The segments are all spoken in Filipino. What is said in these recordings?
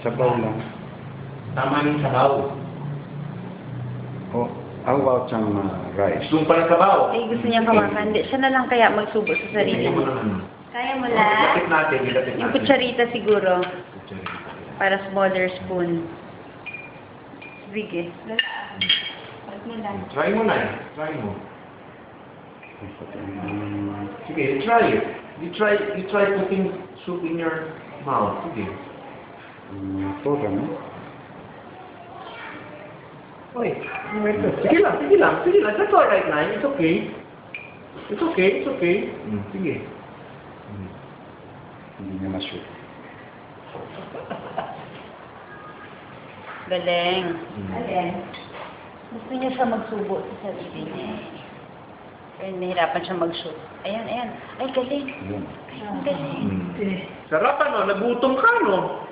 Sabaw lang. Tama yung sabaw. Oh, how about some rice? Gusto mo pala sabaw? Eh, gusto niya kawakan. Hindi, siya na lang kaya magsubo sa sarili Tingnan mo niya. naman. Kaya mo Ilapit lang. natin, ilapit Yung natin. kutsarita siguro. Kutsarita. Para smaller spoon. Sige. Huwag mo lang. Try mo na eh. Try mo. Sige, try it. You try putting soup in your mouth. Sige. Ito no? Oy, sige lang, sige lang, sige lang. That's all right, Nay. It's okay. It's okay, it's okay. Sige. Hindi niya ma-shoot. Galing. Galing. Gusto niya siya magsubo sa sarili niya. Pero nahirapan siya mag-shoot. Ayan, ayan. Ay, galing. Yun. Ang galing. Sarap ano? Nagutom ka, no?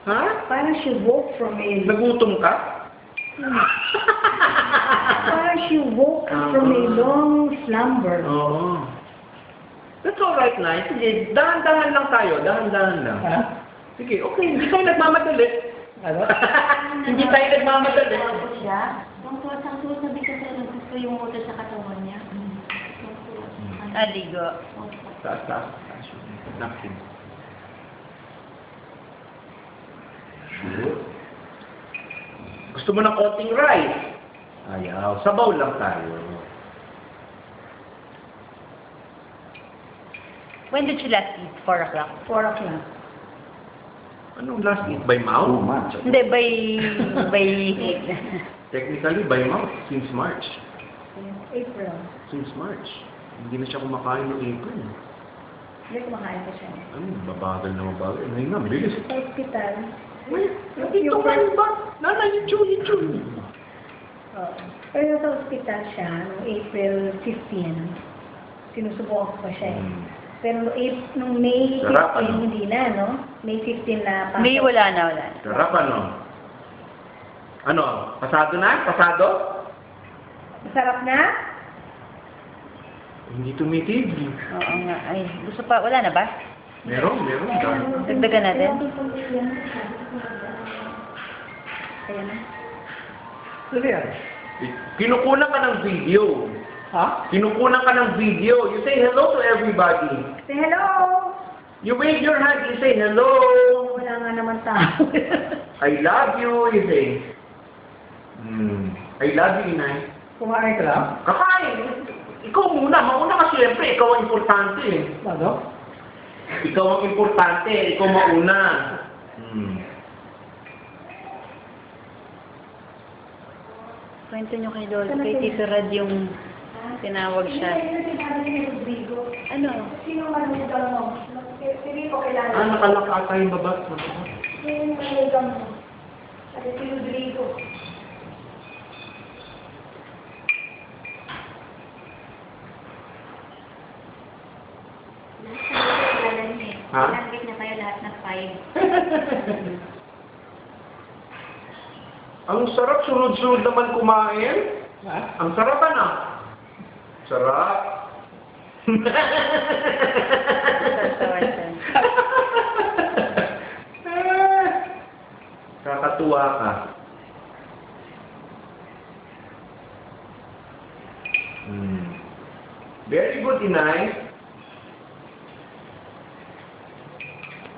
Ha? Parang she woke from a... Nagutom ka? Parang she woke from a long slumber. Oo. That's all right, Nay. Sige, dahan-dahan lang tayo. Dahan-dahan lang. Ha? Sige, okay. Hindi tayo nagmamadali. Ano? Hindi tayo nagmamadali. Tapos siya, ang tuwas sabi ko sa'yo, gusto yung utos sa katawan niya. Aligo. Taas, taas. Napkin. Sure. Gusto mo ng konting rice? Ayaw. Sabaw lang tayo. When did you last eat? 4 o'clock? 4 o'clock. Anong last eat? By mouth? 2 months. Hindi, by... Technically, by mouth. Since March. April. Since March. Hindi na siya kumakain ng April. Hindi kumakain pa siya. Ano? Babagal na mabagal. Ngayon na, bilis. Sa hospital. Dito ka ba? Nanay, yung Oo. Pero sa hospital siya, noong April 15. Sinusubukan ko pa siya eh. Pero nung May 15, Sarap, ano? hindi na, no? May 15 na pa. May wala na. Sarap ano? Ano? Pasado na? Pasado? Masarap na? Hindi tumitigil. Oo nga. Ay, gusto pa, wala na ba? Meron. Dagdagan natin? Ayan na. Ano yan? Kinukunan ka ng video. Ha? Kinukunan ka ng video. You say hello to everybody. Say hello! You wave your hand, you say hello. Wala nga naman tao. I love you, you say. I love you, Inay. Kumain ka lang? Kakain. Ikaw muna. Mauna ka siyempre. Ikaw ang importante. Ano? Ikaw ang importante. Ikaw mauna. Kwento nyo kay Lolo, kay Tito Rad yung tinawag siya. Ano? Sino man mo daw mo? Hindi ko kailangan. Nakalaka yung baba. Sino man mo? Sabi si Rodrigo. Ha? Nalagit na tayo lahat ng 5. Ang sarap, sunod-sunod naman kumain. Ha? Ang sarap ano? Sarap. Kakatuwa ka. Very good, Inay.